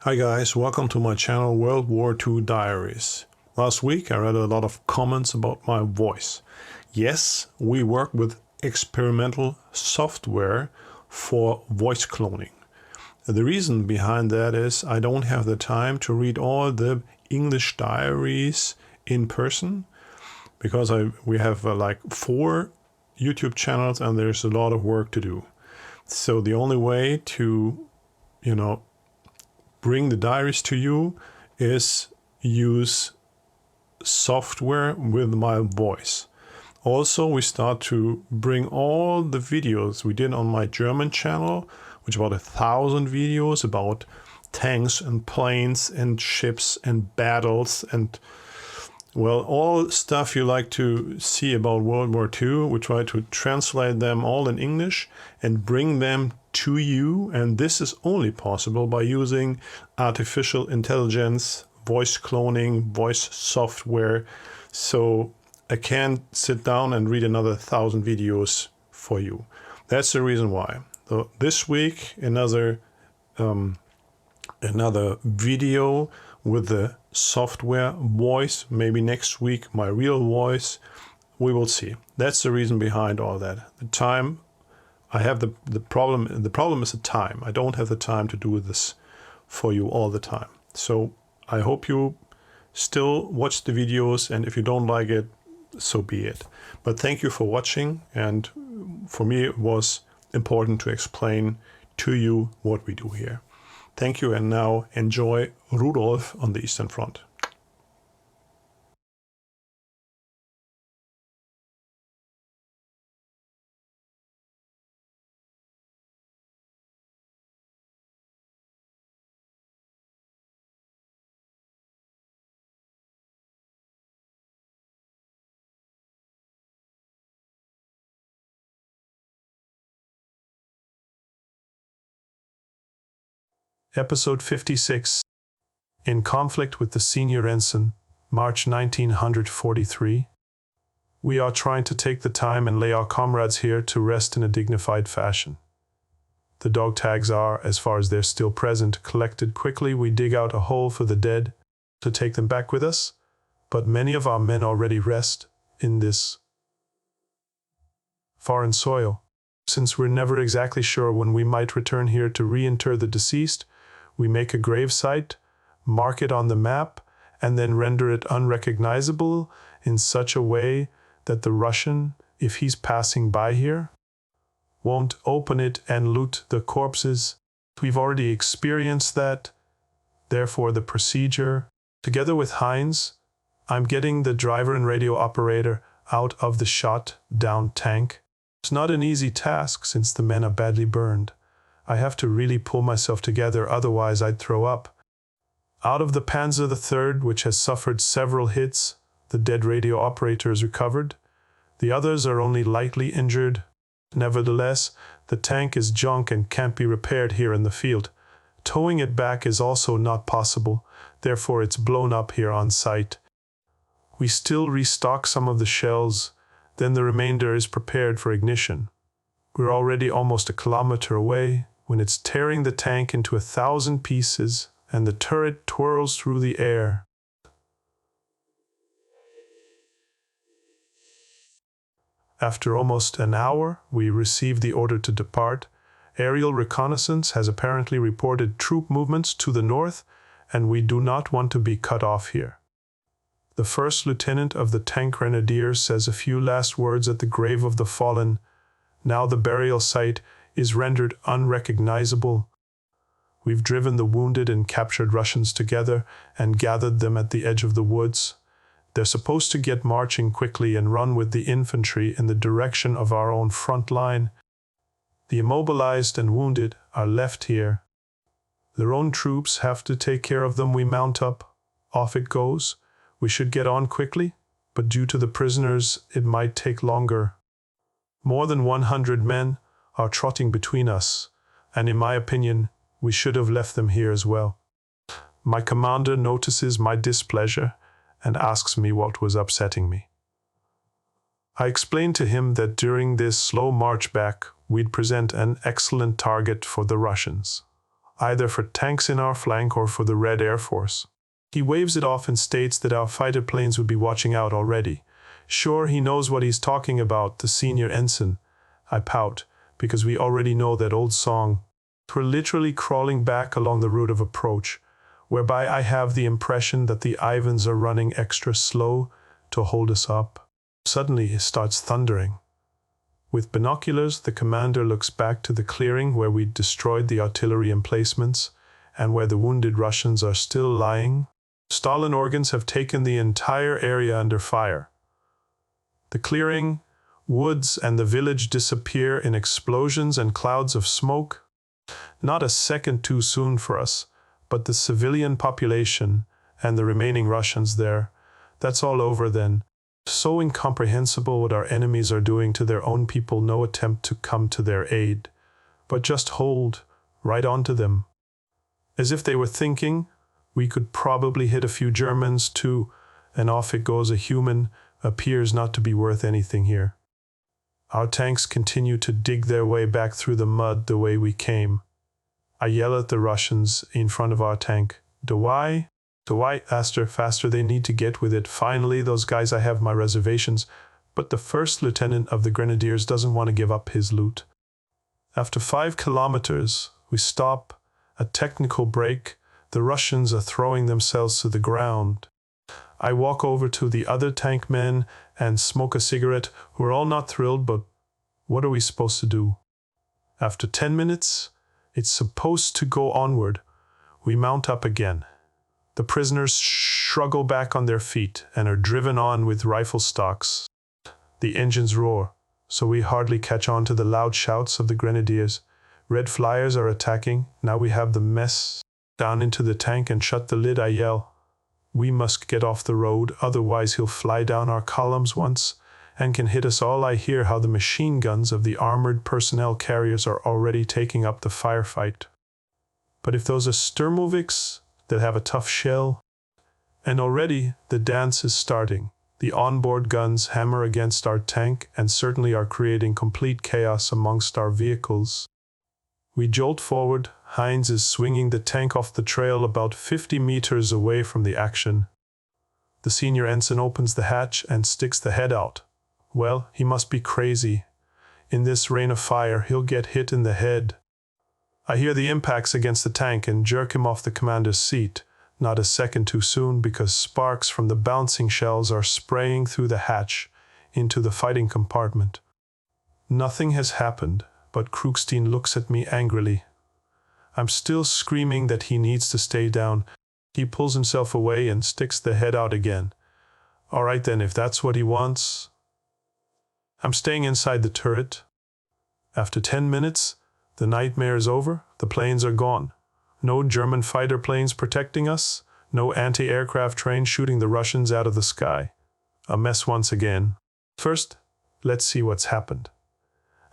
Hi guys, welcome to my channel World War II Diaries. Last week I read a lot of comments about my voice. Yes, we work with experimental software for voice cloning. The reason behind that is I don't have the time to read all the English diaries in person because we have like 4 YouTube channels and there's a lot of work to do. So the only way to, bring the diaries to you is use software with my voice. Also, we start to bring all the videos we did on my German channel, which about 1,000 videos about tanks and planes and ships and battles and, well, all stuff you like to see about World War II. We try to translate them all in English and bring them to you. And this is only possible by using artificial intelligence, voice cloning, voice software. So I can't sit down and read another 1,000 videos for you. That's the reason why. So this week, another video with the software voice. Maybe next week my real voice. We will see. That's the reason behind all that. The time I have the problem. The problem is the time. I don't have the time to do this for you all the time. So I hope you still watch the videos, and if you don't like it, so be it. But thank you for watching, and for me it was important to explain to you what we do here. Thank you, and now enjoy Rudolf on the Eastern Front. Episode 56. In conflict with the senior ensign, March 1943. We are trying to take the time and lay our comrades here to rest in a dignified fashion. The dog tags are, as far as they're still present, collected quickly. We dig out a hole for the dead to take them back with us, but many of our men already rest in this foreign soil. Since we're never exactly sure when we might return here to reinter the deceased, we make a grave site, mark it on the map, and then render it unrecognizable in such a way that the Russian, if he's passing by here, won't open it and loot the corpses. We've already experienced that. Therefore, the procedure, together with Heinz, I'm getting the driver and radio operator out of the shot-down tank. It's not an easy task since the men are badly burned. I have to really pull myself together, otherwise I'd throw up. Out of the Panzer III, which has suffered several hits, the dead radio operator is recovered. The others are only lightly injured. Nevertheless, the tank is junk and can't be repaired here in the field. Towing it back is also not possible, therefore it's blown up here on site. We still restock some of the shells, then the remainder is prepared for ignition. We're already almost a kilometer away when it's tearing the tank into 1,000 pieces and the turret twirls through the air. After almost an hour, we receive the order to depart. Aerial reconnaissance has apparently reported troop movements to the north, and we do not want to be cut off here. The first lieutenant of the Tank Grenadiers says a few last words at the grave of the fallen. Now the burial site is rendered unrecognizable. We've driven the wounded and captured Russians together and gathered them at the edge of the woods. They're supposed to get marching quickly and run with the infantry in the direction of our own front line. The immobilized and wounded are left here. Their own troops have to take care of them. We mount up. Off it goes. We should get on quickly, but due to the prisoners, it might take longer. More than 100 men are trotting between us, and in my opinion, we should have left them here as well. My commander notices my displeasure and asks me what was upsetting me. I explained to him that during this slow march back, we'd present an excellent target for the Russians. either for tanks in our flank or for the Red Air Force. He waves it off and states that our fighter planes would be watching out already. Sure, he knows what he's talking about, the senior ensign. I pout, because we already know that old song. We're literally crawling back along the route of approach, whereby I have the impression that the Ivans are running extra slow to hold us up. Suddenly, it starts thundering. With binoculars, the commander looks back to the clearing where we destroyed the artillery emplacements and where the wounded Russians are still lying. Stalin organs have taken the entire area under fire. The clearing, woods, and the village disappear in explosions and clouds of smoke. Not a second too soon for us, but the civilian population and the remaining Russians there, that's all over then. So incomprehensible what our enemies are doing to their own people, no attempt to come to their aid, but just hold right onto them. As if they were thinking, we could probably hit a few Germans too, and off it goes. A human appears not to be worth anything here. Our tanks continue to dig their way back through the mud the way we came. I yell at the Russians in front of our tank. Do I? Faster, they need to get with it. Finally, those guys, I have my reservations, but the first lieutenant of the Grenadiers doesn't want to give up his loot. After 5 kilometers, we stop, a technical break. The Russians are throwing themselves to the ground. I walk over to the other tank men and smoke a cigarette. We're all not thrilled, but what are we supposed to do? After 10 minutes, it's supposed to go onward. We mount up again. The prisoners struggle back on their feet and are driven on with rifle stocks. The engines roar, so we hardly catch on to the loud shouts of the Grenadiers. Red flyers are attacking. Now we have the mess. Down into the tank and shut the lid, I yell. We must get off the road, otherwise he'll fly down our columns once and can hit us all. I hear how the machine guns of the armored personnel carriers are already taking up the firefight. But if those are Sturmovix that have a tough shell, and already the dance is starting. The onboard guns hammer against our tank and certainly are creating complete chaos amongst our vehicles. We jolt forward. Heinz is swinging the tank off the trail about 50 meters away from the action. The senior ensign opens the hatch and sticks the head out. Well, he must be crazy. In this rain of fire, he'll get hit in the head. I hear the impacts against the tank and jerk him off the commander's seat, not a second too soon, because sparks from the bouncing shells are spraying through the hatch into the fighting compartment. Nothing has happened, but Krugstein looks at me angrily. I'm still screaming that he needs to stay down. He pulls himself away and sticks the head out again. All right then, if that's what he wants. I'm staying inside the turret. After 10 minutes, the nightmare is over. The planes are gone. No German fighter planes protecting us. No anti-aircraft train shooting the Russians out of the sky. A mess once again. First, let's see what's happened.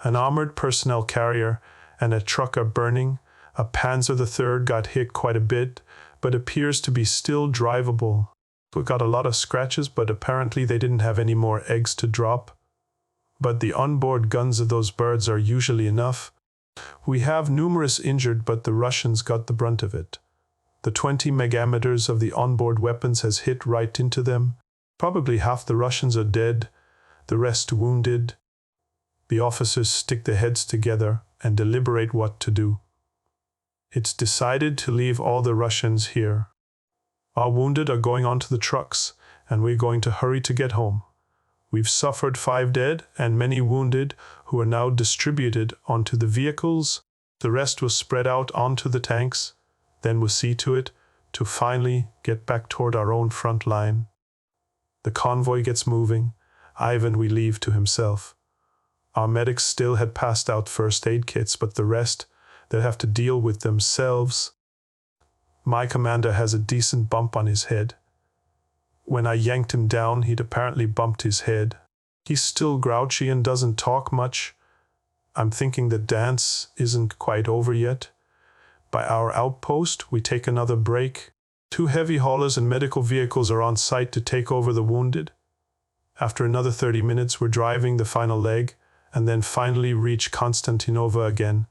An armored personnel carrier and a truck are burning. A Panzer III got hit quite a bit, but appears to be still drivable. We got a lot of scratches, but apparently they didn't have any more eggs to drop. But the onboard guns of those birds are usually enough. We have numerous injured, but the Russians got the brunt of it. The 20 megameters of the onboard weapons has hit right into them. Probably half the Russians are dead, the rest wounded. The officers stick their heads together and deliberate what to do. It's decided to leave all the Russians here. Our wounded are going onto the trucks, and we're going to hurry to get home. We've suffered 5 dead and many wounded who are now distributed onto the vehicles. The rest will spread out onto the tanks. Then we'll see to it to finally get back toward our own front line. The convoy gets moving. Ivan we leave to himself. Our medics still had passed out first aid kits, but the rest, they'll have to deal with themselves. My commander has a decent bump on his head. When I yanked him down, he'd apparently bumped his head. He's still grouchy and doesn't talk much. I'm thinking the dance isn't quite over yet. By our outpost, we take another break. 2 heavy haulers and medical vehicles are on site to take over the wounded. After another 30 minutes, we're driving the final leg, and then finally reach Konstantinova again.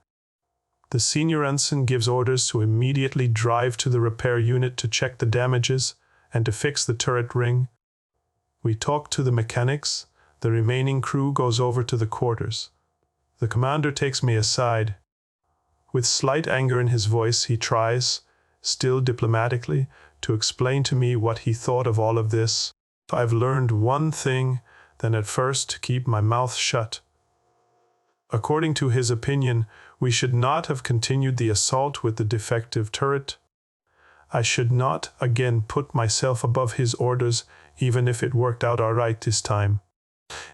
The senior ensign gives orders to immediately drive to the repair unit to check the damages and to fix the turret ring. We talk to the mechanics. The remaining crew goes over to the quarters. The commander takes me aside. With slight anger in his voice, he tries, still diplomatically, to explain to me what he thought of all of this. I've learned one thing, then at first to keep my mouth shut. According to his opinion, we should not have continued the assault with the defective turret. I should not again put myself above his orders, even if it worked out all right this time.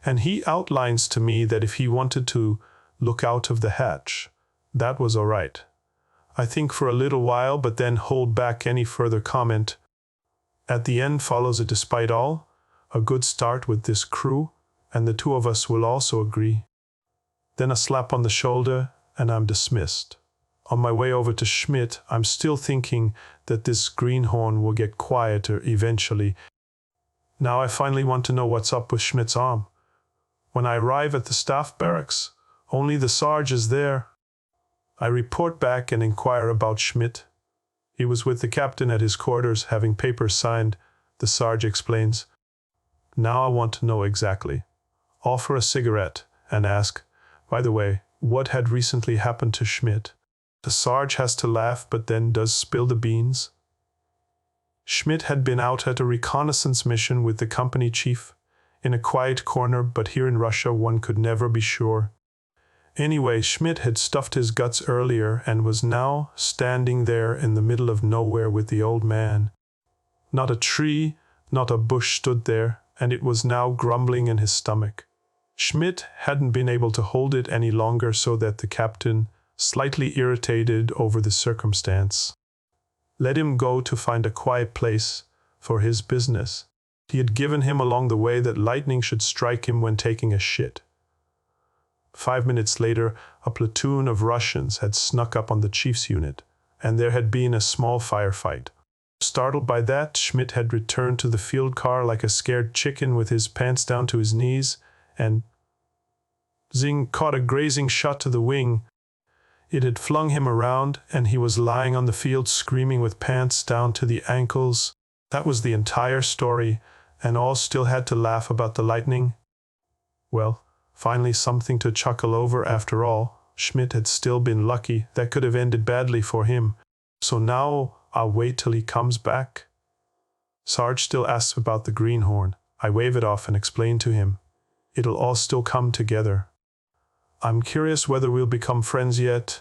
And he outlines to me that if he wanted to look out of the hatch, that was all right. I think for a little while, but then hold back any further comment. At the end follows a despite all, a good start with this crew, and the two of us will also agree. Then a slap on the shoulder, and I'm dismissed. On my way over to Schmidt, I'm still thinking that this greenhorn will get quieter eventually. Now I finally want to know what's up with Schmidt's arm. When I arrive at the staff barracks, only the Sarge is there. I report back and inquire about Schmidt. He was with the captain at his quarters having papers signed, the Sarge explains. Now I want to know exactly. Offer a cigarette and ask, by the way, what had recently happened to Schmidt? The Sarge has to laugh but then does spill the beans. Schmidt had been out at a reconnaissance mission with the company chief, in a quiet corner, but here in Russia one could never be sure. Anyway, Schmidt had stuffed his guts earlier and was now standing there in the middle of nowhere with the old man. Not a tree, not a bush stood there, and it was now grumbling in his stomach. Schmidt hadn't been able to hold it any longer, so that the captain, slightly irritated over the circumstance, let him go to find a quiet place for his business. He had given him along the way that lightning should strike him when taking a shit. 5 minutes later, a platoon of Russians had snuck up on the chief's unit, and there had been a small firefight. Startled by that, Schmidt had returned to the field car like a scared chicken with his pants down to his knees, and zing, caught a grazing shot to the wing. It had flung him around, and he was lying on the field screaming with pants down to the ankles. That was the entire story, and all still had to laugh about the lightning. Well, finally something to chuckle over after all. Schmidt had still been lucky. That could have ended badly for him. So now I'll wait till he comes back. Sarge still asks about the greenhorn. I wave it off and explain to him. It'll all still come together. I'm curious whether we'll become friends yet.